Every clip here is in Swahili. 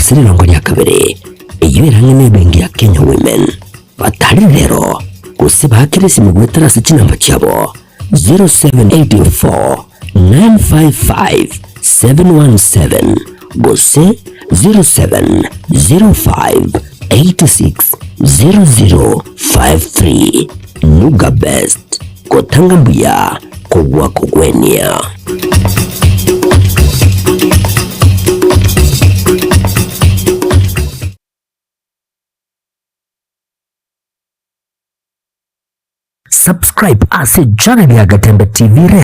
asiri longo ya kabere iyo irangene bengi ya Kenya Women batari rero kusiba hakirisi mugwetara sinamba cyabo 0784 955 717 gose 0705 860053 Nuga Best kotanga mbuya kugwa kugwenia. Subscribe ase channel ya Gatembe TV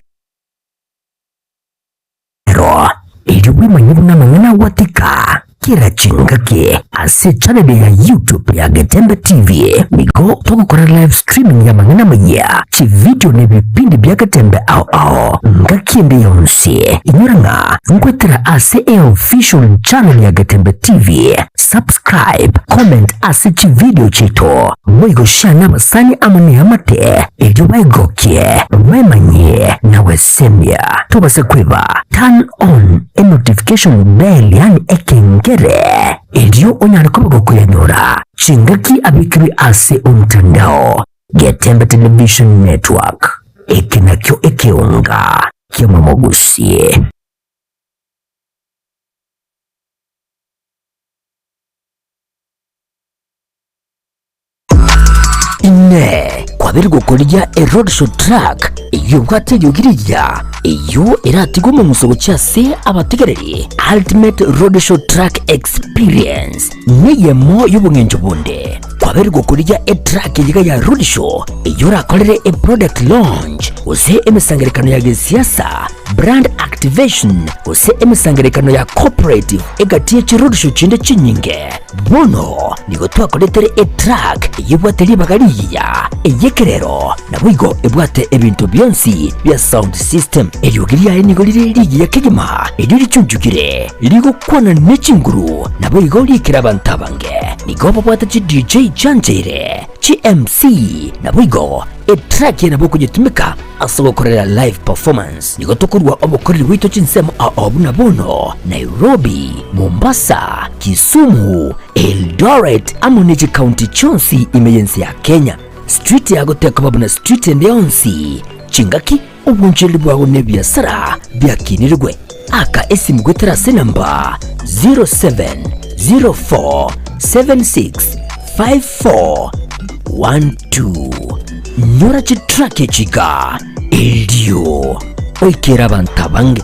rero ili wimanyibu na mangana watika kira chingaki ase channel ya YouTube ya Gatembe TV migo toko kora live streaming ya mangana maya chi video ne vipindi bya Gatembe ao ngakiende yonsi inyuranga ngwetera ase official channel ya Gatembe TV. Subscribe, comment ase chi video chito mwigo shana masani amani amate ili waigokie wemanye na wesemia tobase kwiba turn on a notification bell yani ekengere ili onyarukobago kuyanyora chingaki abikiri ase umtandao Gatembe Television Network ekinakyo ekeunga kiamamogusie. Ine kwabiri gukorya road show track iyo bwate yugirija iyo iratigo mu musogo cyase abategereri ultimate road show track experience niyemo y'ubungenjo bunde kwabiri gukorya track yiga ya road show iyo rakorere product launch ose emisangerekano ya siasa brand activation ose emisangerekano ya cooperative egatiye road show chinde chinyinge bono nigo twakoretere track yibwate bagariya eyekerero nabwigo ebwate ebintu byonsi bya sound system eyugiriya nigo liri ya kigima eri cyujugire ligo kwana nechinguru nabwigo likira bantabange nigo bwate chi DJ Janjere chi MC nabwigo track yana boko jitumika asobo korera live performance nigo tokurwa obokoriri wito chinsemo na bono Nairobi, Mombasa, Kisumu, Eldoret amoniji county chonsi emergency ya Kenya street ya goteka babuna street ndeyonsi chingaki ubunjeli bwago nebyasara byakinirwe aka esimu terase namba 0704765412 nyora chitrake chiga ildio oikera bantabange.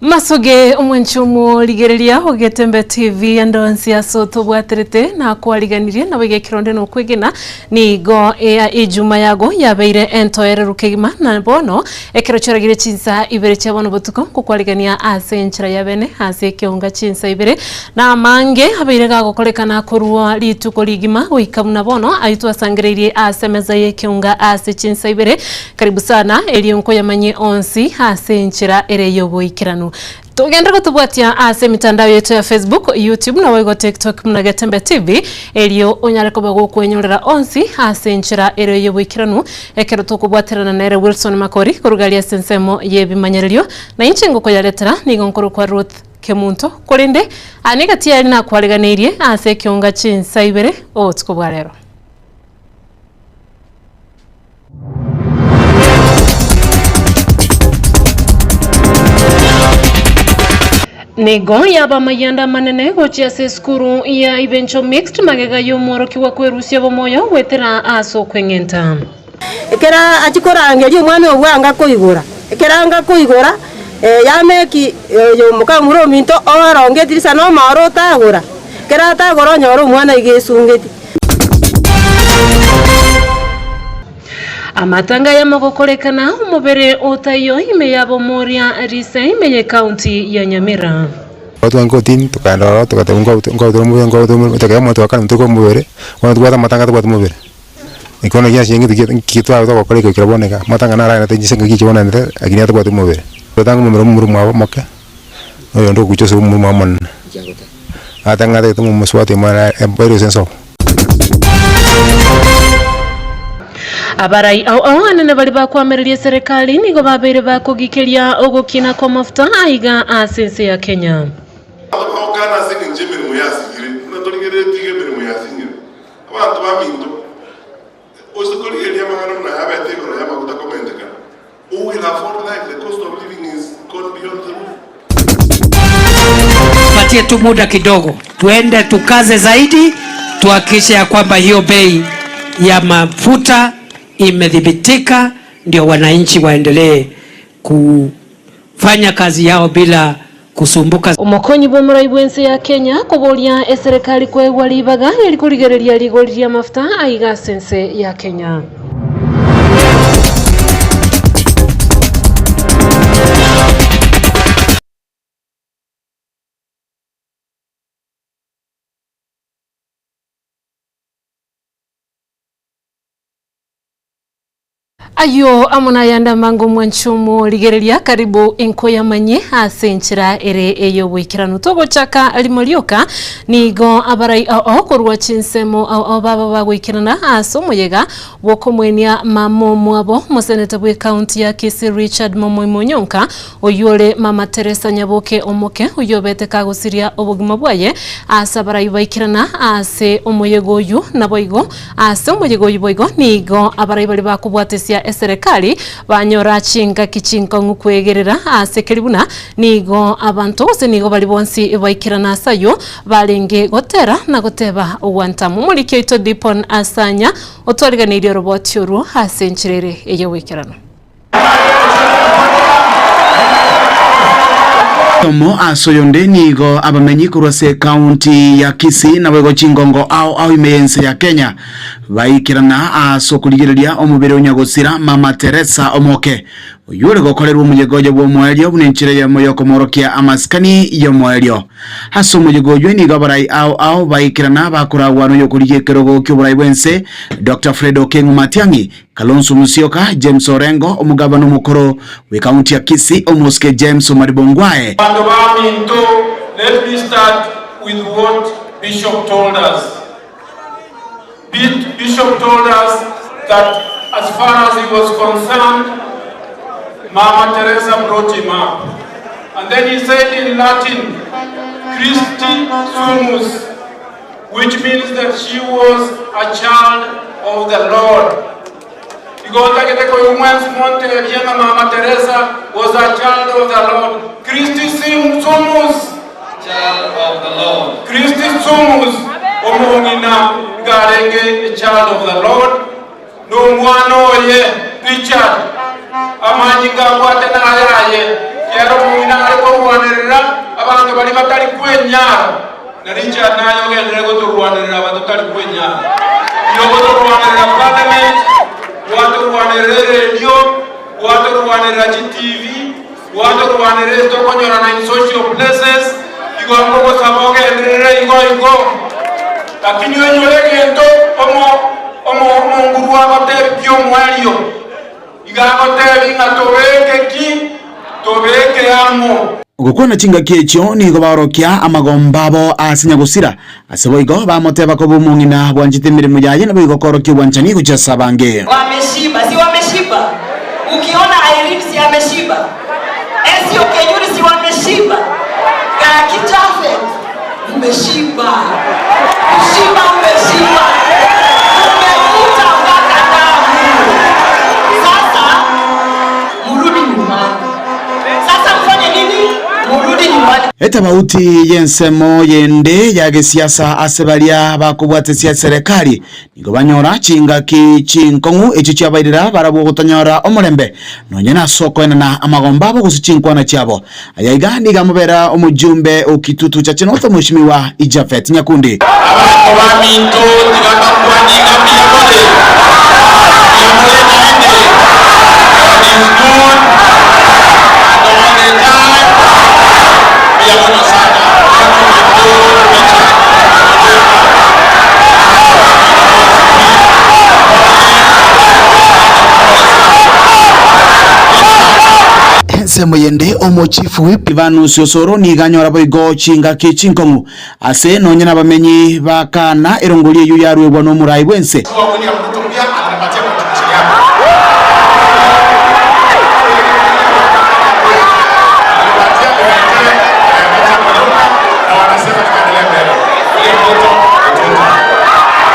Masoge umwenchumu ligereria Gatembe TV andonsi asoto bwaterete na kwariganirie na wege kironde no kwegena ni go ejuma yago yabeire entoere rukegima na bono ekerochoragire chinsa ibere chabano botuko kukwarigania ase enchira yabene ase kionga chinsa ibere na mange habeire gago kolekana korwa lituko ligima oikamuna bono aitwa sangereirie ase meza ye kionga ase chinsa ibere karibu sana elionko yamanye onsi ase enchira ere yobo ikiranu. Tugenda kutubwatia ase mitandao yetu ya Facebook, YouTube na wego TikTok muna Gatembe TV elio onyareko bago kwenyorera onsi ase enchira ere yobwikiranu ekero tukubwaterana na ere Wilson Makori kurugalia sensemo yebimanyerelio na inchengo ko yaletera nigo nkuru kwa Ruth kemunto kurinde anigati yari na kwariganirie ase kyonga chinsa ibere otsko bwarero Nego yaba mayanda manene gochia se skuru ya Ibencho Mixed magega yomoro kiwa kwerusia bomoyo wetera aso kwengenta ekera achikorange ryo mwana obwanga koigora ekeranga koigora yameki yo mukamuro minto oronge dirisa no maro tagora kera tagora nyoro mwana igesungeti amatanga ya magokorekana umubere otayo ime yabo moria rise ime ye county ya Nyamira watu wangotin tukandoro tukatunga tukamo tuko mubere watu wata matanga tuko mubere ikono ya shingi kitu ato ko kole ko kiraboneka matanga nara na tejise ngi chona nte aginya tuko mubere tutanga mumero mwa moka oyo ndo kucho su mwa mon atanga te tumu muswati mara embero senso abarai au anene bali bakwamereria serikali nigo babere bakugikeria ogukina kwa mafuta aiga asense ya Kenya Ogana singi njemere muyasingire natolingere tige mere muyasingire abantu baminto osokoli elia mangana na habe ateko na yama kutakomendeka who will afford life the cost of living is gone beyond the roof. Patie tu muda kidogo tuende tukaze zaidi tuhakikishe ya kwamba hiyo bei ya mafuta imedhibitika ndio wananchi waendelee kufanya kazi yao bila kusumbuka. Umukonyi bw'omurai bw'ensi ya Kenya kubolia eserikali kwegwa libaga yali kurigereria ligoliria mafuta aiga sense ya Kenya. Ayo amona yanda mangu mwanchumu ligereria karibu inkoya manye asenchira ere eyo wikiranu togo chaka alimolioka nigo abarai okorwa chinsemo baba bagwikirana aso moyega wokomwenia mamo mwabo museneta bwe county ya Kisii Richard Momonyonka oyole mama Teresa Nyaboke omoke uyobete kagusiria obugima bwaye asabarai baikirana ase omoyego yu naboigo ase omoyego yu boigo nigo abarai bali bakubwatesia serikali banyora chinga kichinga ngukwegerera asekeribuna nigo abantu bose nigo bali bonsi baikirana sayo balenge gotera na goteba uwantamu muri kyoito dipon asanya otwariganirie roboti oru asenchirere eyo wikirana Tomo asoyonde nigo abamenyi kurwase county ya Kisii na wego chingongo au imeyense ya Kenya baikirana asokuligereria omubere unyagosira mama Teresa omoke oyure gokorerwa umuyegojo bwo mwerio bunenchire ya moyo komorokia amaskani yo mwerio haso muyegojo ni gabarai au baikirana bakuragwano yo kuligekerogo ky'oburai bwense Dr. Fredo Kengu Matiangi Kalonzo Musyoka James Orengo omugabano mukoro we county ya Kisii omoske James Omaribongwae. Let me start with what Bishop told us. Bishop told us that as far as he was concerned, Mama Teresa brought him up. And then he said in Latin, Christi Sumus, which means that she was a child of the Lord. Mama Teresa was a child of the Lord. Christi Sumus, child of the Lord. Christi Sumus, Omongina Garenge, a child of the Lord. No one ye, Richard. Amanyinga watena ayaye. Yaro Mongina Arikowanera, abantu bali batali kwenyara. Na Richard nayo gendrego to Rwanda batali kwenyara. Yogo Rwanda parliament. Watu wanere radio, watu wanere TV, watu wanere tokonyora na in social places, igo amoko saboge ndere igo. Lakini wenye ndo omo nguru agote pyo mwalio. Iga agote inga tobeke amo. Gukona chinga kiecho nigo barokia amagombabo asinyagusira aseboigo bamoteba ko bumungina bwanjite mirimo yaje na bigo korokyo bwanchani kuchasa bange wameshiba si wameshiba ukiona Irene si ameshiba Esio Kenyuri si wameshiba Kijafet, umeshiba. Umeshiba. Umevuta mpaka damu. Sasa murudi nyumbani. Sasa mfanye nini? Murudi nyumbani. Etabauti yensemo yende ya gisiasa asebalia bakubwate sia serikali nigo banyora chinga ki chinkongu echi cyabairira barabo gutanyora omulembe nonyena soko na amagomba bo gusichinkwana cyabo ayayiga niga mubera omujumbe okitutu cha chenotho mushimiwa Ijafet Nyakundi Abantu baminto tibakwanyika byabole. Semo yende omo chief whip Ivanus Osoro ni ganyora boigo chinga ki chinkongu ase nonyena bamenyi bakana erongoliye yu yarwe bwa no murai bwense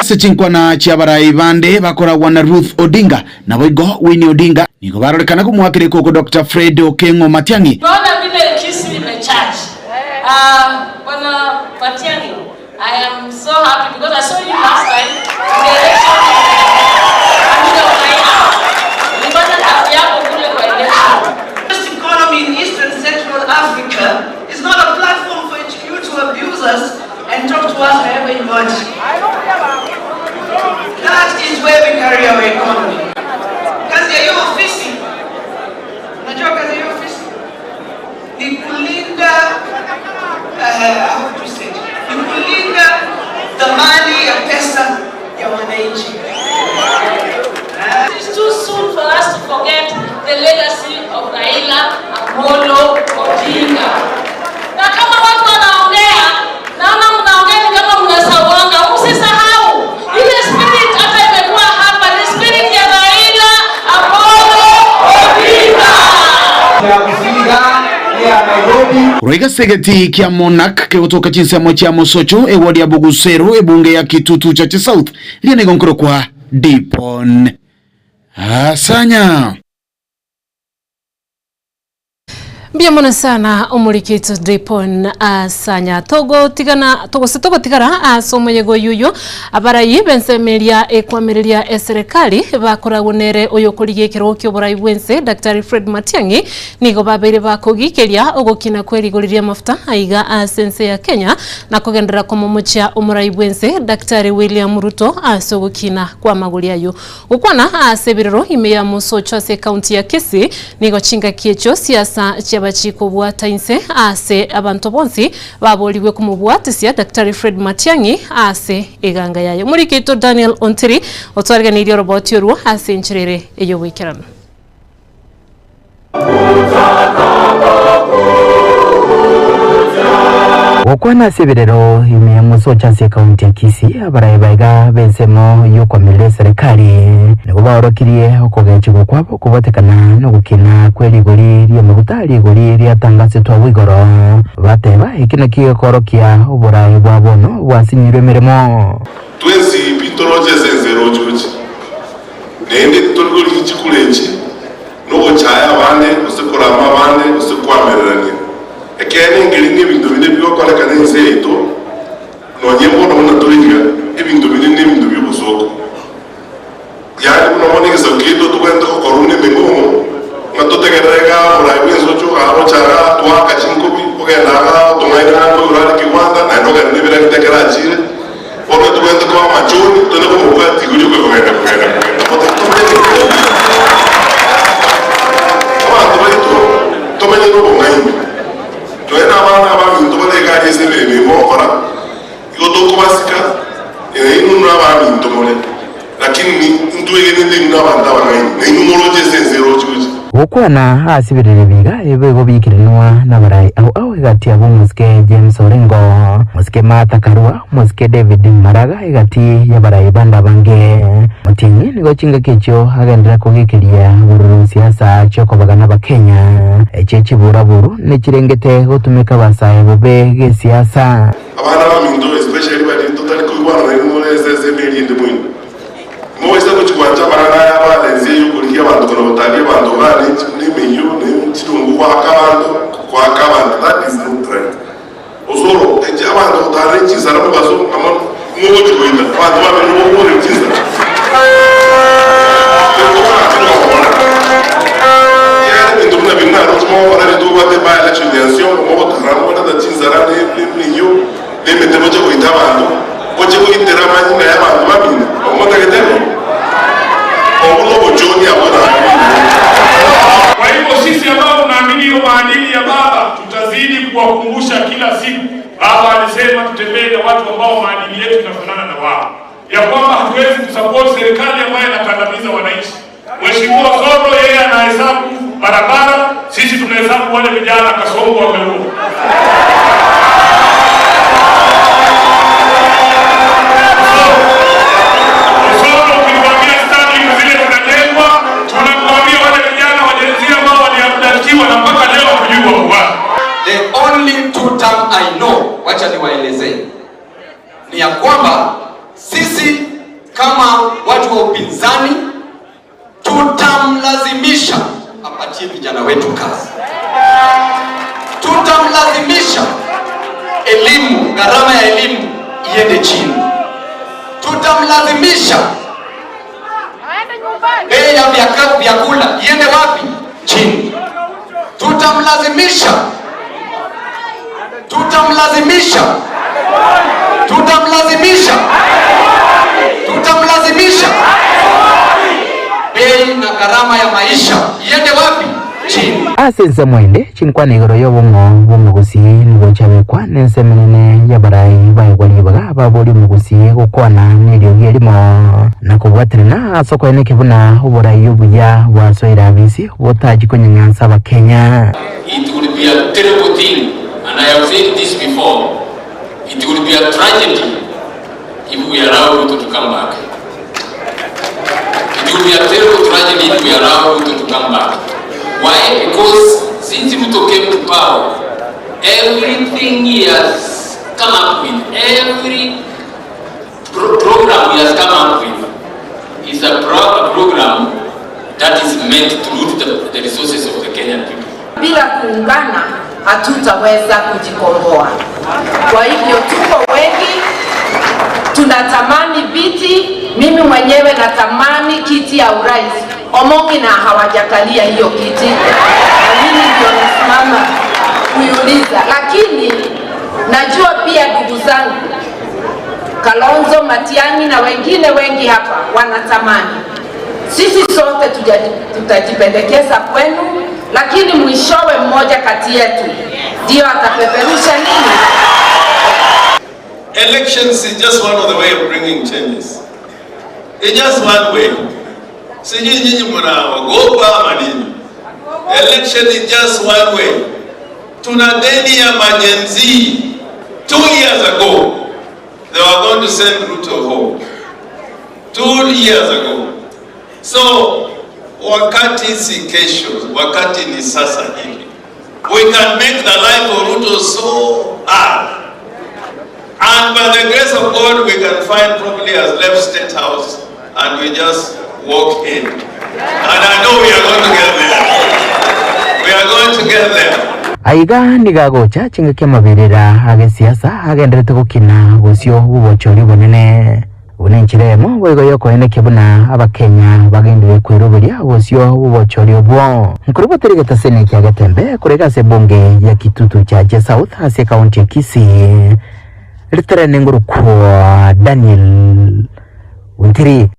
Sechinkwana chiabarai bande bakoragwa na Ruth Odinga na boigo Winnie Odinga niko barorekana kumwakire koko Dr. Fred Okengo Matiang'i. Naona vile kisi nimecharge. Bwana Matiang'i, I am so happy because I saw you last time in the election. Nilipata kazi yako kule kwa election. This economy in East and Central Africa is not a platform for you to abuse us and talk to us however you want. That is where we carry our economy. Kazi ya hiyo ofisi, unajua kazi ya hiyo ofisi ni kulinda, how to say, ni kulinda dhamani ya pesa ya wananchi. It's too soon for us to forget the legacy of Raila Amolo Odinga. Na kama watu wanaongea, naona mnaongea kama mnasawanga, msisahau ile spirit hata imekuwa hapa, ni spirit ya Raila Amolo Odinga. Roiga segeti kia Monak ke kutoka chinsemo cha Mosocho ewadi ya Bugusero ebunge ya Kitutu cha South liene gonkoro kwa Dipon Asanya. Mbiamona sana omurikito Dipon Asanya togo tigara asomo yego yuyo abarayi bensemeria ekwamiria eserikali bakoragunere oyo kurigekero kyo borai bwense Dr. Fred Matiang'i nigo babere bakogikeria ogokina kwerigoriria mafuta aiga asense ya Kenya na kugendera komomocha omurai bwense Dr. William Ruto asogokina kwa maguri ayo ukwana asebiriro imeya Mosocho ase county ya Kisii nigo chinga kiecho siasa bachiko bwatainse ase abantu bonsi baboliwe kumubwatisia Dr. Fred Matiang'i ase eganga yayo muri kito Daniel Ontiri otwarganirio robot yoruo ase nchirere eyo wikirano Okwana sebirero ime Mosocho ase county ya Kisii abarayi baiga bensemo yokwamire serikali nigo baorokirie okogechiko kwabo kubotekana no gukina kwerigori ria maguta rigori ria tangasetwa wigoro bateba ikino kigekorokia oburayi bwa bono bwasinyirwe mirimo twensi pitoroje senzero juji nende torgori chikulechi no gochaya bane usekorama bane usekwamererania ekene ngelinge ibintu bine byokoleka nense eto nonyembo no naturiga ibintu bine n'ibintu by'ubusoko yani unamonekeza kido tugenda kokorune mengomo ngatotegerega burayi bwensocho aro chara twaka chinkobi ogendaga tongaira ko urari kiwanda na no gane bira kitekera chire ono tugenda kwa machoni tone ko mukati kujyo ko genda tomenye no bongaimbi toena abana abantu bolega yesebe mimokora yodoko basika inu n'abantu mole lakini ntuwege nende n'abantu abangaimbi n'inumoroje senzero chuji gukwana asibirire biga ebego bikirinwa na barai au igati abo muske James Orengo muske Martha Karua muske David Maraga igati ya barai banda bange mutingi nigo chinga kecho agendera kugikiria bururu siasa choko bagana bakenya echechi buraburu nekirengete gutumika basaye bobe ge siasa abana baminto especially bali totally kuibwana na ngo ese million de mwini mwese kuchwanja barana ya balenzi yukulikia bantu kono batalie bantu bali ni minyo ni chitungu kwa kabando that is not right osoro eje abantu tare chizara bazo kama mwo chikoita bantu bali no mwo chizara ya ndio mna bina roto mwo wala ndio wate ba election nation mwo tarano wala chizara ni minyo ni metemo chikoita bantu oje kuitera manyi na bantu babina omota ketemo obulo bojoni abona. Kwa hivyo sisi ambao tunaamini hiyo maadili ya baba tutazidi kuwakumbusha kila siku. Baba alisema tutembee na watu ambao maadili yetu yanafanana na wao, ya kwamba hatuwezi kusupport serikali ambayo inakandamiza wananchi. Mheshimiwa Zoro yeye anahesabu barabara, sisi tunahesabu wale vijana Kasongo wameua. The only two term I know, wacha niwaelezee, ni ya kwamba sisi kama watu wa upinzani tutamlazimisha apatie vijana wetu kazi. Tutamlazimisha elimu, gharama ya elimu iende chini. Tutamlazimisha bei ya vyakula iende wapi? Chini. Tutamlazimisha bei na gharama ya maisha iende wapi? Chini. Asense mwende chinkwana igoro yobongo bomugusi nigo chabekwa nensemenene ya barai bayogoli baga baboli mugusi gukwana niryo gerimo nakubwatirana asoko ene kibuna uborai yobuya wasoira bisi botaji konyanyansa bakenya. It would be a terrible thing, and I have said this before, it would be a tragedy if we allow Ruto to come back. It would be a terrible tragedy if we allow Ruto to come back. Why? Because since Ruto came to power, everything he has come up with, every program he has come up with is a program that is meant to loot the resources of the Kenyan people. Bila kuungana hatutaweza kujikomboa. Kwa hivyo tuko wengi tunatamani viti, mimi mwenyewe natamani kiti ya urais. Omongi na hawajakalia hiyo kiti. Na mimi ndio nasimama kuiuliza, lakini najua pia ndugu zangu Kalonzo, Matiang'i na wengine wengi hapa wanatamani. Sisi sote tutajipendekeza kwenu, lakini mwishowe mmoja kati yetu ndio atapeperusha nini? Elections is just one of the way of bringing changes. It's just one way. Sijui nyinyi mnaogopa manini. Election is just one way. Tuna deni ya majenzi. 2 years ago, they were going to send Ruto home. 2 years ago. So, wakati si kesho, wakati ni sasa hivi. We can make the life of Ruto so hard. And by the grace of God, we can find probably has left State House and we just walk in. And I know we are going to get there. We are going to get there. Aiga nigagocha chinga mabirira age siasa agenderete gukina gusyo ubochori bonene unenchiremo wego yoko ene kibuna abakenya bagendere kwirubiria gusyo ubochori obwo nkurubo terigeta sene kya gatembe kurega se bonge ya kitutu cha Je South hase county ya Kisii litere nguru kwa Daniel Untiri.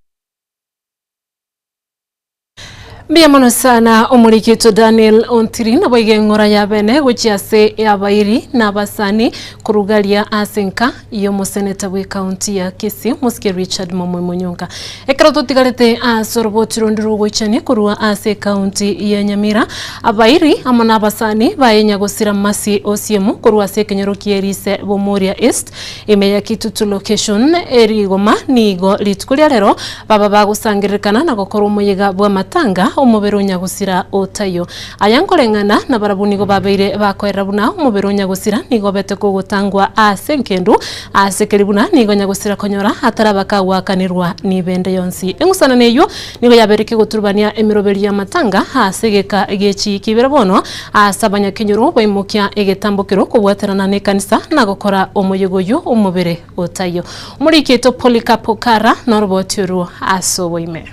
Biamono sana omurikito Daniel Ontiri na boige ngora ya bene guchiase ya bairi na basani kurugalia asenka iyo museneta we county ya Kisii Muske Richard Momwe Munyonga ekarato tigarete asoroboti rondiro gochani kurua ase county ya Nyamira abairi amana basani bayenya gusira masi osiemu kurua ase kenyero kierise Bomoria East imeya kitutu location erigoma nigo litukulia lero baba bagusangirikana na gokoro umuyiga bwa matanga umubero nyagusira otayo ayankorengana na barabunigo babeire bakoerabuna umubero nyagusira nigo bete kugutangwa asenkendu asekeribuna nigo nyagusira konyora atarabaka wakanirwa ni bende yonsi engusana neyo nigo yabereke guturbania emiroberi ya matanga asegeka gechi kiberabono asabanya kenyoro boimukya egetambokero kubwaterana ne kanisa na gukora umuyogoyo umubere otayo muri keto Polycarpokara norobotiro asoboime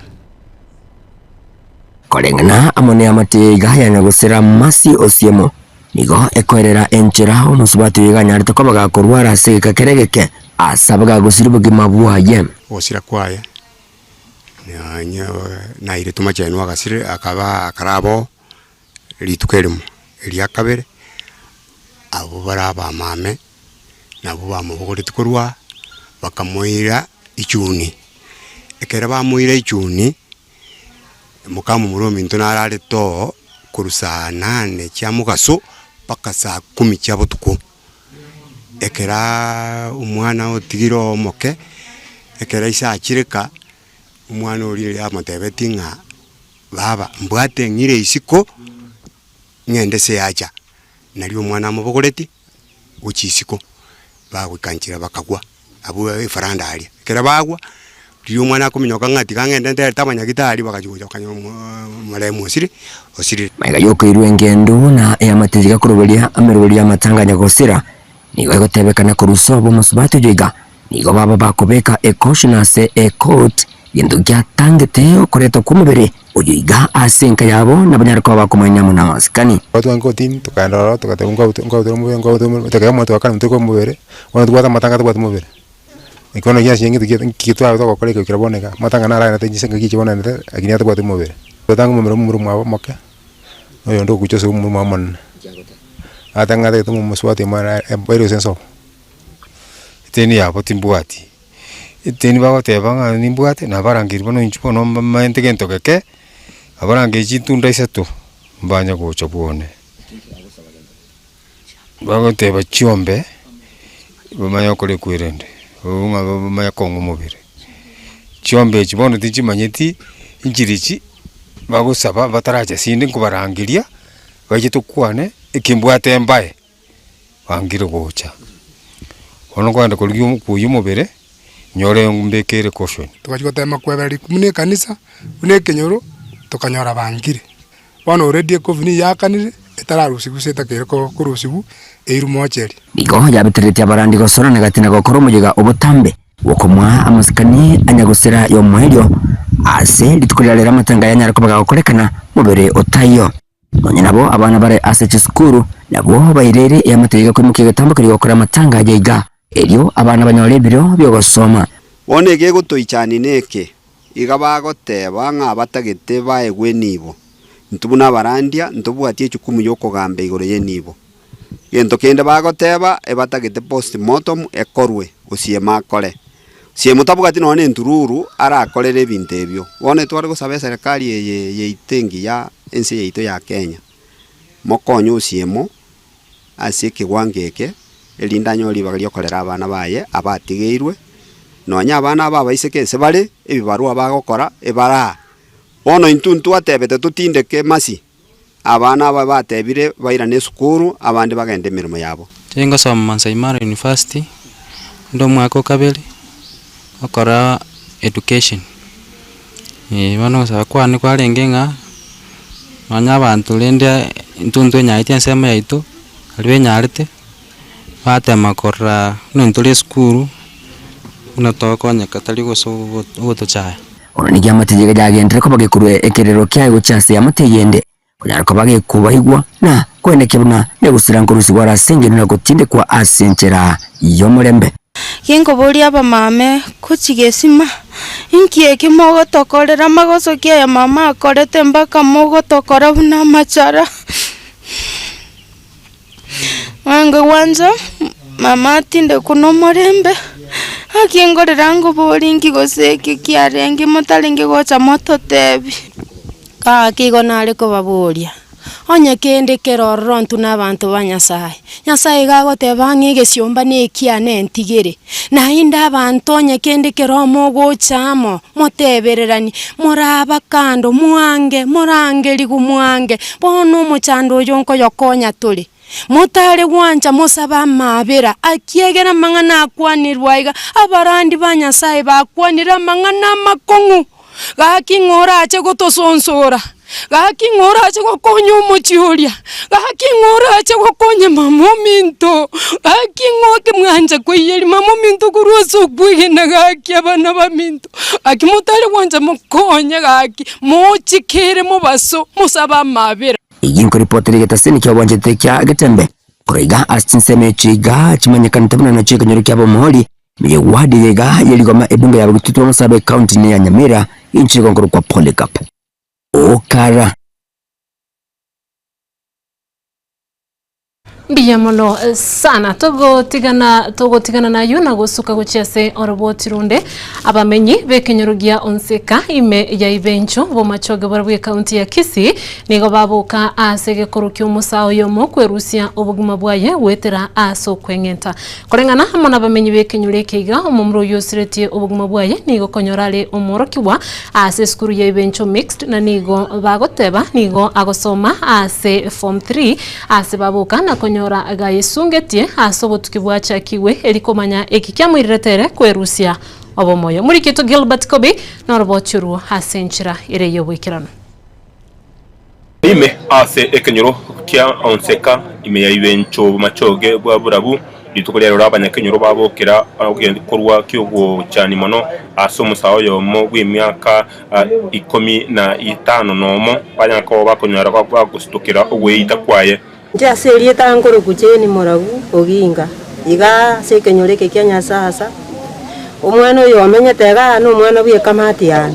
Korengana amone amatega yanyagusira masi osiemo nigo ekoerera enchera omusubati yiganyarite ko bagakorwara aseka keregeke asabaga gusiribuge mabuaye osira kwaye na ile tumachenu agasire akaba akarabo litukelemo elia kabere abo baraba mame nabo bamubogore tukorwa bakamoira ichuni ekera bamoira ichuni mukamu muromi ntonarare to kurusa 8 kya mugaso paka saa 10 kya butuku ekera umwana otigiro moke ekera isa akireka umwana uri amatebetinga baba mbwate ngire isiko ngende se yacha nari umwana mubogoreti uchisiko bagwikangira bakagwa abo faranda ali ekera bagwa Rio mwana kuminyoka ngati kangende ndere tabanya gitari bakajuja kanyo maremu osiri maiga yoko irwengendo na amategeka kuroberia ameroberia matanganya gosira nigo gotebekana kuruso bo musubatu jiga nigo baba bakobeka ekoshina se ekot yendo gyatangete okoreto kumubere uyiga asenka yabo nabanyarko bakomanya munaskani watu wangotin tukandoro tukatunga ngo tekemo twakana mtuko mubere wana twata matanga twata mubere ikono ya shingi kitu ayo ko kole kiraboneka matanga nara na tenjise ngiki chibona nete akini ata kwatu mubere totanga mumuru mwa moke oyo ndo kuchose mumuru mwa atanga te tumu muswati mara empero senso teni ya potimbuati teni bago te banga nimbuati na barangiri bono inchupo no mente gento keke abarangi chitunda isato mbanya ko chobone bago te bachiombe bamanya kole kwirende unga maya kongo mubire chiombe chibono tichimanyeti injirichi bagusaba bataraje sindi kubarangiria baje tukwane ikimbwate mbaye bangire gocha ono kwanda kuliyo kuyumubire nyore mbekere koshoni tukachikotema kwebera kumune kanisa une kenyoro tukanyora bangire bono already kovini yakanire etararusibu setakere ko kurusibu eirumocheri nigo yabeterete abarandi gosora negatina gokoro mujiga obutambe wokomwa amasikani anyagusira yo mwerio ase litukolera matanga yanyara kubaga gokorekana mubere otayo nonye nabo abana bare ase chiskuru nabo bayirere yamategeka kwimukiye gatambukiri gokora matanga yayiga elio abana banyore biro byo gosoma onege gutoichani neke igabagoteba nga batagete baegwe nibo ntubuna barandia ntubwatie chukumu yokogambe igore ye nibo gento kende bagoteba ebatagete postmortem ekorwe osiema kole siemu tabugati none ntururu ara akorere ebintu ebyo wone twari gusaba serikali ye itengi ya ense yeito ya Kenya mokonyo osiemo ase kigwangeke elindanyo libagari okorera abana baye abatigeirwe nonya abana baba isekese bale ebibarua bagokora ebara ono intuntu atebete tutindeke masi abana aba batebire baira ne skuru abandi bagende mirimo yabo tengo soma Masai Mara University ndo mwako kabeli okora education bano sakwani kwalengenga nonya abantu lende intuntu nyaite nsema yaito alibe nyarite batema korra no ntule skuru unatokonya katali goso chaya onigi amategeko yagendere ko bagekurwe ekerero kyayo cyase amateyende kunyara ko bagekubahigwa na kwenekebuna ne gusirangurusi gwara sengene na gutinde kwa asenchera yo murembe yengo boli aba mame kuchigesima inkieki mogotokorera magosokia ya mama akorete mpaka mogotokora buna machara wange wanza mama atinde kuno morembe akingorera ngo boringi goseki kiarengi motaringi gocha moto tebi kakigo nari kubaburia onye kende kerorro ntu n'abantu banyasaye nyasaye gagoteba ng'egesiomba nekiane ntigere na inda abantu onye kende keromo gochamo motebererani moraba kando murange ligu muange bono muchando yonko yokonya tuli mutare gwanja musaba mabera akiegera mangana akwanirwa iga abarandi banyasaye bakwanira mangana makongu gaki ngora ache gotosonsora gaki ngora ache gokonya umuchiuria gaki ngora ache gokonya mamominto gaki ngoke mwanja kwiyeri mamominto kuruso kwigena gaki abana baminto akimutare gwanja mukonya gaki mochikere mubaso musaba mabera Iyinko ripoteri getaseni kia wanjete kia getembe Kuriga asinseme chiga chimanyekana tabuna na chika nyori kia bomoholi Miye wadi yega yeligoma ebunga ya bagitutu wa Masabe County ni ya Nyamira inchi gongoro kwa Polycarp Okara Biyamono sana togotigana nayo na gusuka guciase oroboti runde abamenyi bekenyorogia onseka ime ya ibencho bo machoge barabwe county ya Kisii nigo babuka asege korokyo musao yomo kwerusia obuguma bwaye wetera aso kwengenta korengana hamona bamenyi bekenyureke omumro yosireti obuguma bwaye nigo konyorale omorokiwa ase skuru ya ibencho mixed na nigo bagoteba nigo agosoma ase form 3 ase babuka na nyora agayesungetie asobotuki bwachakiwe elikomanya ekikyamuiriretere kwerusia obomoyo muri kito Gilbert Kobe norbochuru hasenchira ireyo bwikirano ime ase ekenyoro kya onseka ime ya ibencho machoge bwa burabu litukolero rabanyakenyoro babokera korwa kyogo cyane mono aso musaho yo mo gw'imyaka 15 nomo banyako bakonyara bagustokera ogweita kwaye Nja serie tangoro kucheni moragu oginga iga sekenyoreke kyanya sasa omwana oyo amenyete ga no omwana bwe kamati yana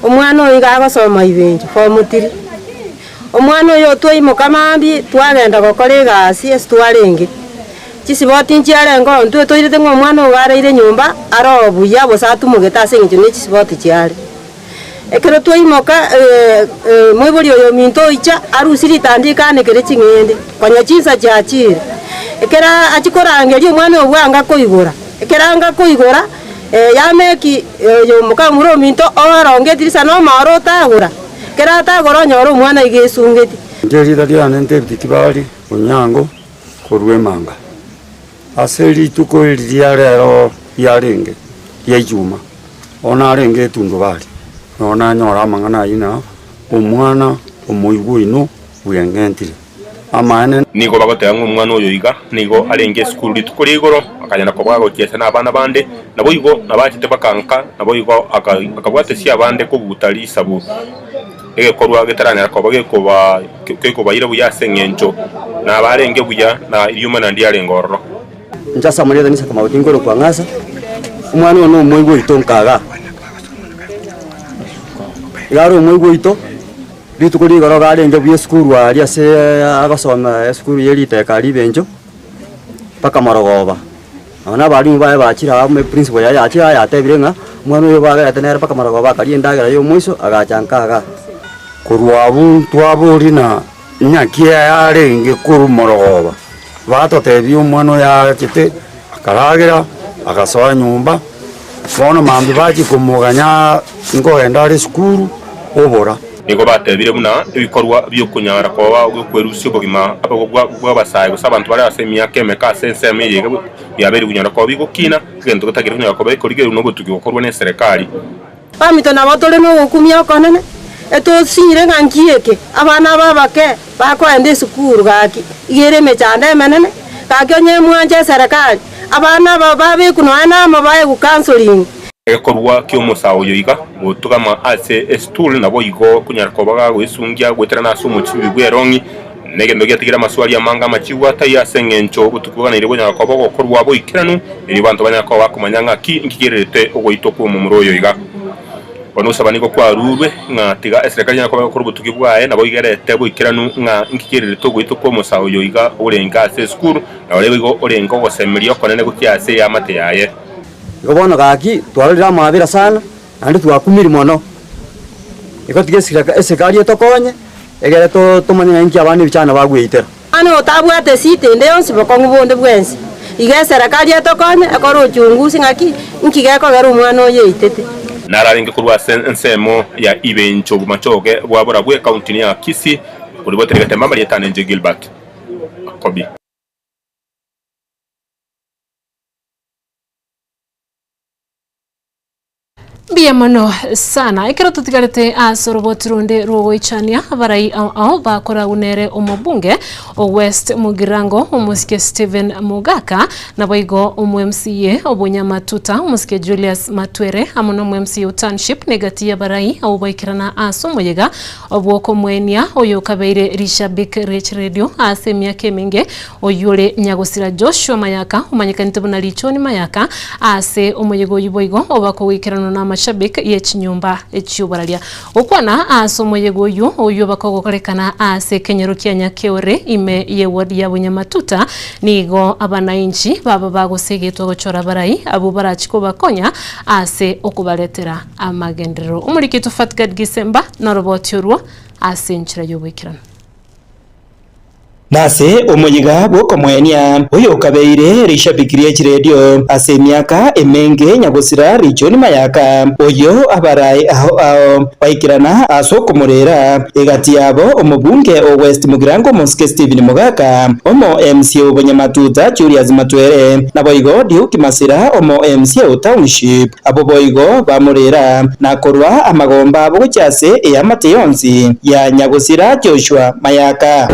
omwana oyo ga gosoma ibenjo form 3 omwana oyo twaimo kamambi twagenda gokora gasi estwarenge chisiboti nchiarengo ntwe toirete ngo omwana ogareire nyumba arobuya bosatu mugeta sengicho ne chisiboti chiare ekero twaimoka mwiburi oyo minto icha arusiri tandikane kere chingende kwanya chinsa chachire ekera achikorangeria omwana obwanga koigora ekeranga koigora yameki yo mukamuro minto oronge dirisa no maro tagora kera tagora nyoro omwana igesungeti nderira lyane ndebitibali onyango korwemanga aseri tukoiriria rero yarenge yajuma ona arenge tundubali nona nyora mangana ina omwana omoigwino bwengentire amane nigo bagotera umwana oyo iga nigo arenge school litukuri igoro akanyana ko bwago cyese nabana bande nabo igo nabakite bakanka nabo igo akabwate si abande ko butali sabu korwa getaranya ko bage ko ba ko bayire buya sengencho na barenge buya na iyuma na ndi arengorro njasa muri danisa kama utingoro kwa ngasa umwana ono moigwo itonkaga yaro moigwo ito litukuri igoro garenge buya school ali ase agasoma school yelite kali benjo paka marogoba ana bali bae bachira ame principal ya achira ya tebirenga mwana yo baga yatenera paka marogoba kali ndagera yo mwiso agachankaga kurwabu twaburi na nyakia yarenge kuru marogoba bato tebyo mwana ya kite akaragira agasoa nyumba bono mambi baji kumuganya ngo endari school obora nigo batebire muna ibikorwa byo kunyara kwa kwerusyo bogima abagwa basaye gusa abantu bari asemya kemeka sense amiriye yaberi kunyara kwa bigokina kugenda gutagira kunyara kwa bikorigero no gutugikorwa ne serikali bamito na batole no gukumya konene eto sinyire ngankieke abana babake bakwende sukuru gaki igere mechande menene kakyonye mwanje serikali abana bababe kunwana amabaye ku counseling ekorwa kyo musawo yoiga gutugama ase stool nabo igo kunyara ko baga gwisungia gwetera naso mu kibigwerongi negendo gyategira maswali ya manga machiwa taya sengencho gutukuganire kunyara ko bago korwa bo ikiranu iri bantu banyako bakumanya ngaki nkigerete ogwito ku mu muroyo iga onusaba niko kwa rurwe nga tiga serikali yakwa ko rubutuki bwaye nabo igerete bwikiranu nga nkikirire to gwito ko musaho yoiga urenga se skuru na ole bigo urenga go semerio konene gukyase ya mate yaye gobona gaki twarira mabira sana andi twakumiri mono iko tigesira serikali etokonye egere to tumanya nki abandi bichana bagwitera ano tabwate site ndeyonsi bokongu bonde bwensi ige serikali etokonye akoro chungusi ngaki nkigeko gero umwana oyeitete nararinge kurwa ensemo ya ibencho bumachoge bwabora bwe county ya Kisii kuribotereka temamba yetane nje Gilbert Kobi. Bia mono sana ikero tutigarete asorobotirunde rogoichania barai ao bakora unere omobunge o West Mugirango omusike Steven Mugaka na boigo omMCA obonyamatuta omusike Julius Matwere amono omMCA Township negatia barai au boikirana asomoyega obwoko mwenia oyo kabeire Rishabik Rich Radio asemia kemenge oyure Nyagosira Joshua Mayaka umanyikanite buna lichoni Mayaka ase omoyego yuboigo obako wikirana na mashabik yechinyumba echiubaralia okwana asomoyego yu oyo bakogokorekana ase kenyero kya Nyakeore ime ye ward ya Bunyamatuta nigo abanainchi baba bagosegetwa gochora barai abo barachiko bakonya ase okubaletera amagendero umurikito Fatgad Gisemba na robotyorwo ase nchira yobwikirana nase omoyiga bwoko mwenia oyo kabeire Rishabik Rich Radio ase miaka emenge Nyagosira Richoni Mayaka oyo abarai ao baikirana asoko murera egati yabo omobunge o West Mugirango omusike Steven Mugaka omo MCA obonyamatuta Julius Matwere na boigo Duke Masira omo MCA Township abo boigo bamurera nakorwa amagomba bogochase eyamate yonsi ya Nyagosira Joshua Mayaka.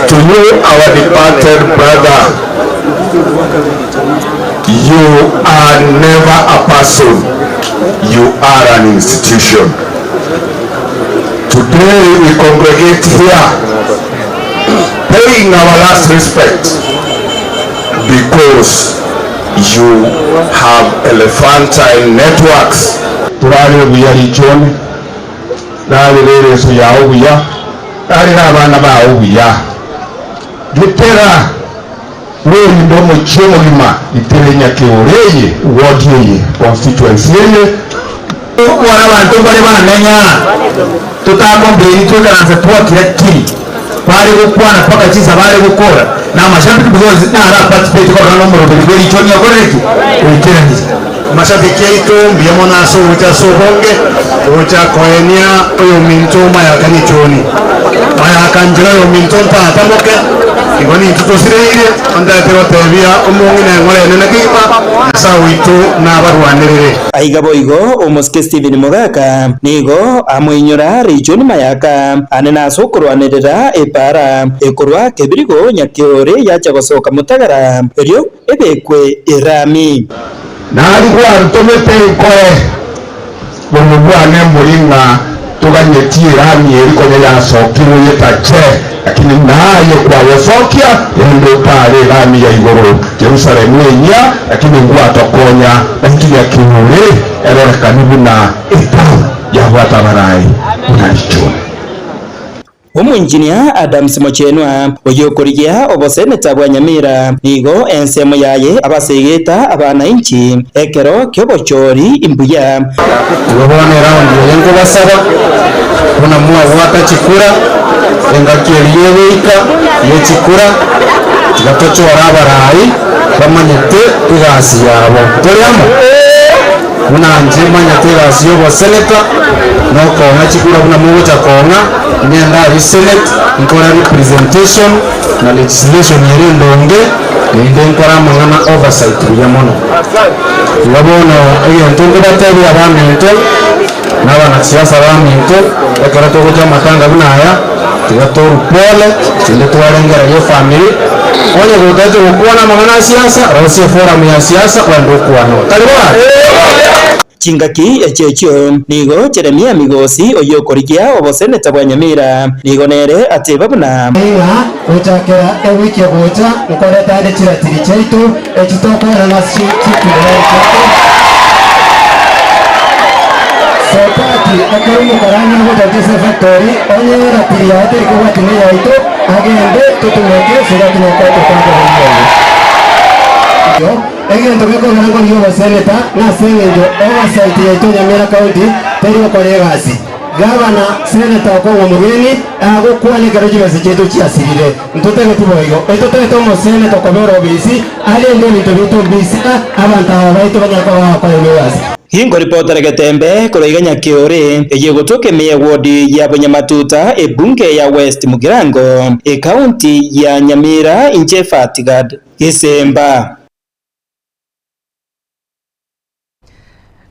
To you, our departed brother, you are never a person, you are an institution. Today we congregate here, paying our last respect, because you have elephantine networks. Turare buya Richoni, nari rere suya buya, nari nabana ba buya. Gitera wewe ndo muchemo lima itere Nyakeore wodi constituency yeye wana bantu bari bananya tutakombere tukaranze twakirati bari gukwana paka chiza bari gukora na mashabiki bizozi nara participate kwa nomero biri Richoni yakoreki weekend mashabiki yetu mbiyemo naso ucha sohonge ucha koenia oyo minto Mayaka Richoni Mayaka njira yo minto mpatamoke igoni tutosireire ondatero tebia omongine ngore nenakipa sawitu na barwanirire aiga boigo omusike Steven Mugaka nigo amuinyora Richoni Mayaka anena sokorwanirira epara ekorwa kebirigo Nyakeore yacha gosoka mutagara eryo ebekwe irami nari kwa tomete koe bomubwane muringa tuganyetie rami eriko yasokiwe yetache lakini naye kwa wasokia yendo pale rami ya igoro Jerusalem yenya lakini ngwa tokonya lakini Nyakeore erora kanibu na etamu ya watabarai unaichona Omuengineer Adams Mochenwa oyokorigia oboseneta bwa Nyamira nigo ensemo yaye abasegeta abanainchi ekero kyobochori imbuya tubone round yengo basaba kuna muwa wata chikura engakeliye weika ye chikura tigatochora barai bamanyete igasi yabo toriamo kuna njema nyatega siyo seneta no konga chikura kuna mucha konga nyenda senate nkora representation na legislation yere ndonge inde nkora mangana oversight ya mono yabono iyo ntungu batebi abamento n'abana siasa bamento ekara to kuja matanga bunaya tigatoru pole tinde twarengera yo family onye gotaje kuona mangana siasa rosi forum ya siasa kwando kuano kaliwa chingaki echechio nigo Jeremia Migosi oyokorigia oboseneta bwa Nyamira nigo nere atebabuna inga utakera ewiki gocha ukoreta ade chiratiri chaitu echitokora na chikire soka akari umukarani gutotise factory onye ratiri yate ikuwa tine yaito agende tutumeke sigati nyakati kwa yo egento biko nango yo baseneta na sengejo oversight yaito Nyamira County teri okoregasi gavana seneta okongo mugeni agokwane karoji basecheto chiasirire ntotege tuboigo etotege tomo seneta okobero bisi ali ende bintu bito bisi abantu abaito banyako kwa university Hingo ripota Getembe kuroiganya kiore eyegotoke meya wodi ya Bonyamatuta ebunge ya West Mugirango county ya Nyamira inche Fatigad Gisemba.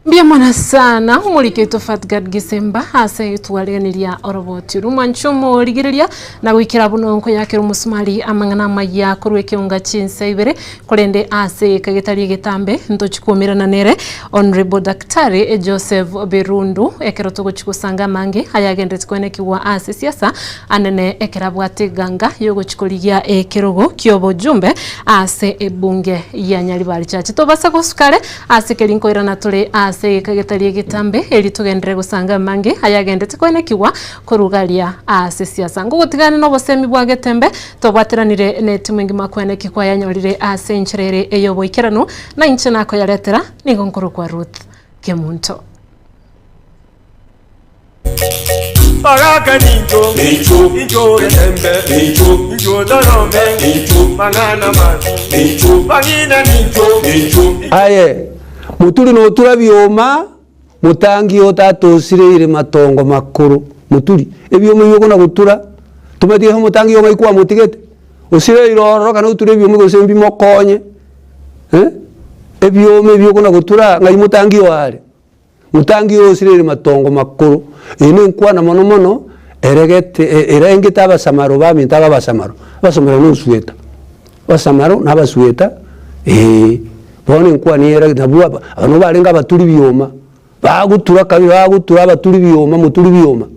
Mbia mwana sana umuliketo Fatigad Gisemba hasa itwaleganiria oroboti rumanchumo ligiriria na gwikira bunonko yake rumusumali amangana maya kurweke unga chinsa ibere kurende ase kagetari getambe ntochikumira na nere Honorable Daktari Joseph Berundu ekeroto gochikusanga mange ayagendete kwenekiwa ase siasa anene ekerabwate ganga yogochikoligia ekerogo kyobo jumbe ase ebunge ya Nyaribari chachi tobasa gosukare ase kelinkoira na tole ase kagetari getambe eli tugendere gusanga mange ayagendete kwenekiwa kurugalia ase siasa ngugutigane no bosemi bwa Getembe tobwatiranire ne timungi makweneki kwa yanyorire ase ncherere eyobo ikerano na inche nako yaletera ningo nkuru kwa Ruth Kemunto. Baraka ninjo, ninjo Getembe, ninjo Dorome, mangana mazi, bangina ninjo. Aye, muturi no turabioma, mutangi otatosire ire matongo makuru. Muturi, ebioma yoko na gutura, tumatiye mutangi yoma ikuwa mutigete. Osire iroro kana uture ebioma gosembi mokonye. Ebioma byoko na gutura ngai mutangi wale. Mutangi osire matongo makuru ine nkwana mono mono eregete erengeta abasamaro baminta abasamaro basamaro n'usweta basamaro n'abasweta bone nkwana era nabwa abantu barenga abaturi byoma bagutura kabiri bagutura abaturi byoma muturi byoma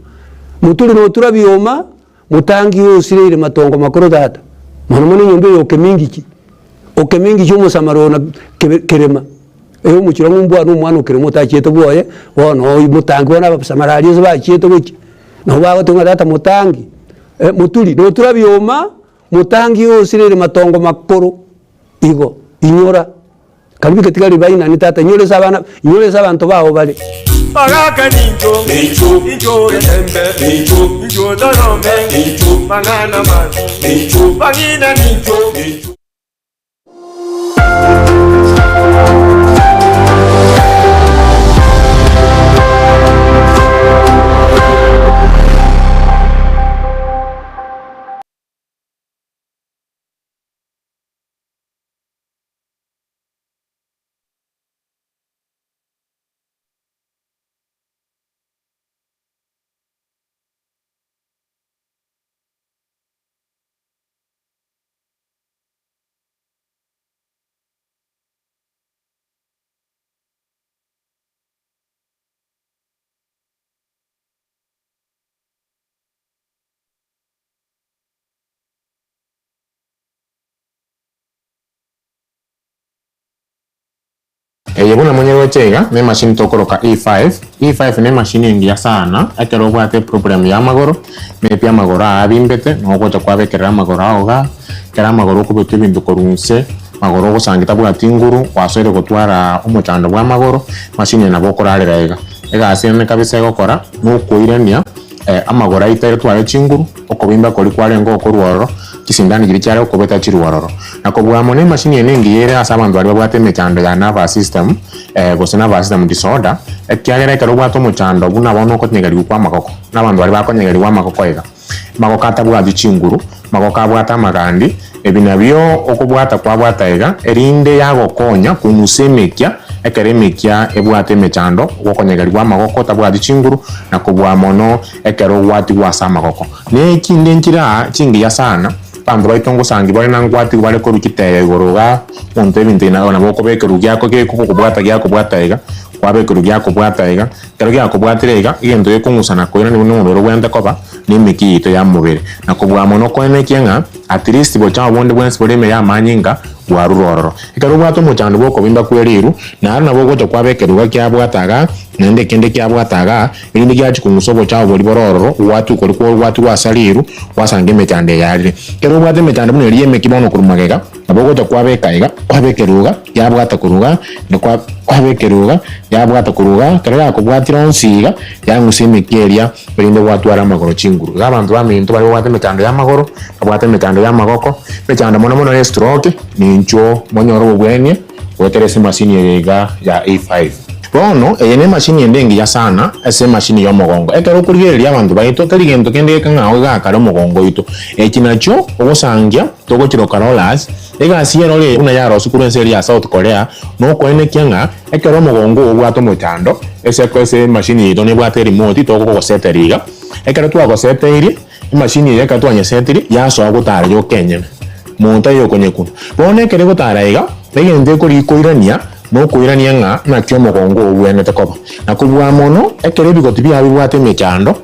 muturi no tura byoma mutangi osire matongo makuru data mono mono nyombe yoke mingi cyo musamaro na kerema eyo mukiro ngumbu anu mwana ukirimo tacheto boye wono mutangi wana abasamarali zo bacheto buki no bago tunga data mutangi mutuli no turabyoma mutangi osirere matongo makuru igo inyora kalbi ketikali bayina ni tata nyole sabantu baho bali Baraka ninjo, ninjo Getembe, ninjo Dorome, mangana mazi, bangina ninjo. Yebuna mwenyewe chega ne machine tokoroka E5 ne machine ingia sana akero gwate problem ya magoro me pia magoro abimbete no gocha kwabekera magoro aoga kera magoro kubetu bintu korunse magoro gusangita bwa tinguru wasere gutwara umuchando bwa magoro machine na bokorarira ega asene kabisa gokora no kuirania amagoro itere tware chinguru okobimba koli kware ngo korworo kisindani giri cyare okobeta chirwaroro nakobwa mone machine yenengi yere asabantu bari babwate mechando ya nervous system gose nervous system disorder ekyagera kero bwato muchando buna bono ko nyegari kwa makoko nabantu bari bakonyegari kwa makoko ega makoko atabwa chinguru makoko abwata magandi ebinabyo okobwata kwa bwata ega erinde yagokonya kumusemekya ekeremekia ebwate mechando gokonyegari kwa makoko tabwa chinguru nakobwa mono ekero gwati kwa samakoko ne kinde nkira kingi ya sana pandu baitongo sangi bari nangwati bari ko bikiteye igoroga onte bintina ona boko bekeru gyako ke kuko kubwata gyako bwata ega kwabekeru gyako bwata ega kero gyako bwata ega igendo yekungusana ko ina ni mubero gwenda koba ni mikito ya mubere nakobwa mono ko ene kenga at least bo cha bonde bwense bole me ya manyinga waruroro ikaro bwato mochando boko bimba kweriru na na boko to kwabekeruga kya bwataga nende kende kya bwataga irindi gyachi kumusobo chao boli bororo watu koli ko watu wasaliru wasange mechande yali kero bwate mechande bune liye kibono kurumagega aboko to kwabekaiga kwabekeruga ya bwata kuruga ne kwabekeruga ya bwata kuruga kero yako bwatira onsiga ya ngusime keria irindi watu ara magoro chinguru abantu baminto bali bwate mechande ya magoro bwate mechande ya magoko mechande mono stroke nincho monyoro bwenie weterese machine yega ya A5 bono ene machine yendengi ya sana ese machine yo mogongo ekero kurigeria abantu baito karigento kende kanga ga karo mogongo ito ekinacho ogosangya togochiro carolas ega sierole una yaro sukuru nseri ya South Korea no ko ene kyanga ekero mogongo obwato motando ese ko ese machine ito ne bwate remote to ko seteriga ekero tu ago seteri machine ya katwanya seteri ya so agutara yo Kenya monta yo konyeku bone kere gutara iga begende kuri koirania no koirania nga na kyo mogongo obwene tekoba na kubwa mono ekere bigoti bya bibwate mechando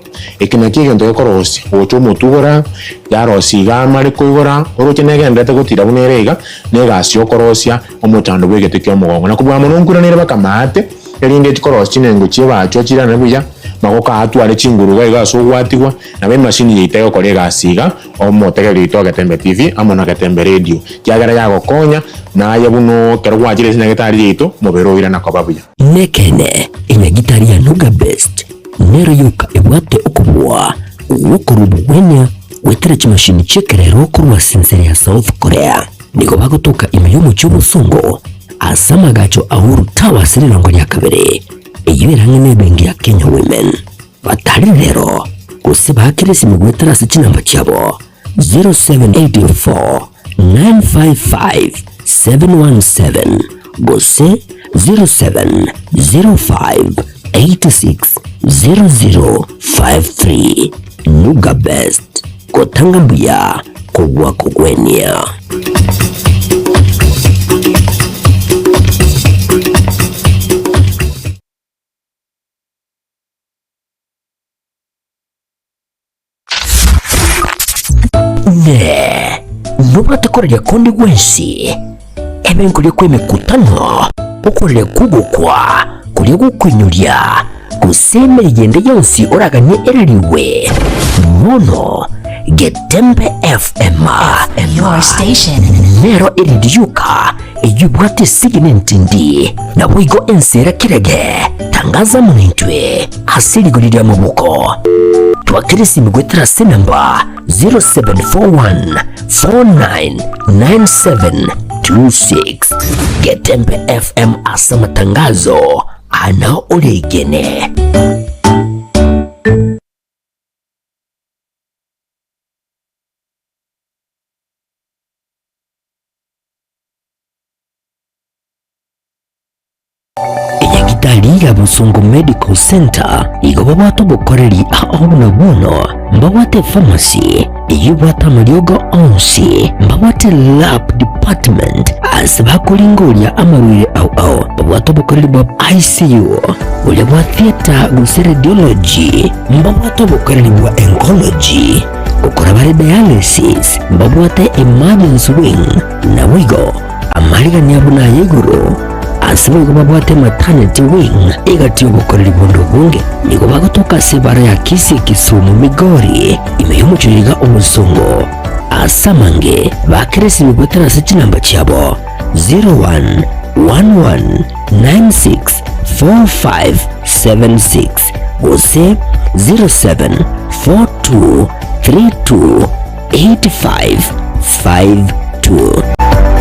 ekina kigendo ekorosi ocho mutugora yarosiga mari koigora oroche negendete gutira bunerega negasio korosia omochando bwegete kyo mogongo na kubwa mono nkuranire bakamate erinde tikorosi nengo chiba acho chirana buya magoka atware chinguru ga so gwatigwa na be machine yitego kolega asiga omotege lito Gatembe TV amona Gatembe radio kyagara yago konya na yabuno kero gwajire sina gitari yito mobero ira nakobabuya nekene ina gitari ya Nuga Best nero yuka ebwate okubwa wokurubu wenya wetere chimashini chekerero kurwa sinseri ya South Korea niko bagotoka imeyomo cy'ubusungo asama gacho ahuru tawa sirirongo ya kabere iyo irangene bengi ya Kenya Women batari rero kusiba hakirisi mugwetara sinamba cyabo 0784 955 717 gose 0705 86 0053 Nuga Best kotanga mbuya kugwa kugwenia. Ne nobatakorera kondi gwensi ebenkulie kwemikutano ukorere kugukwa kulie gukwinyuria gusemera igende yonsi oraganye eririwe mono Gatembe FM your station nero iridiuka eyubwate signet ndi na wigo ensera kirege tangaza munintwe asirigurira mabuko twakirisi migwetera senamba 0741 499726 Gatembe FM asa matangazo ana olegene. Dalila Busungu Medical Center igoba bato bukoreri aho buno mbawate pharmacy iyo bata maryogo onsi mbawate lab department asbakulingolia amarwire au bato bukoreri bwa ICU ule bwa theater guse radiology mbawate bukoreri bwa oncology ukora bare dialysis mbawate emergency wing na wigo amaliga nyabuna yeguru asibu babwate maternity wing igati ubukorera ibondo bunge niko bagotoka sebara ya Kisi Kisumu Migori imeyumuchiriga umusungo asamange bakiresi migwetera sinamba cyabo 0111964576 gose 0742328552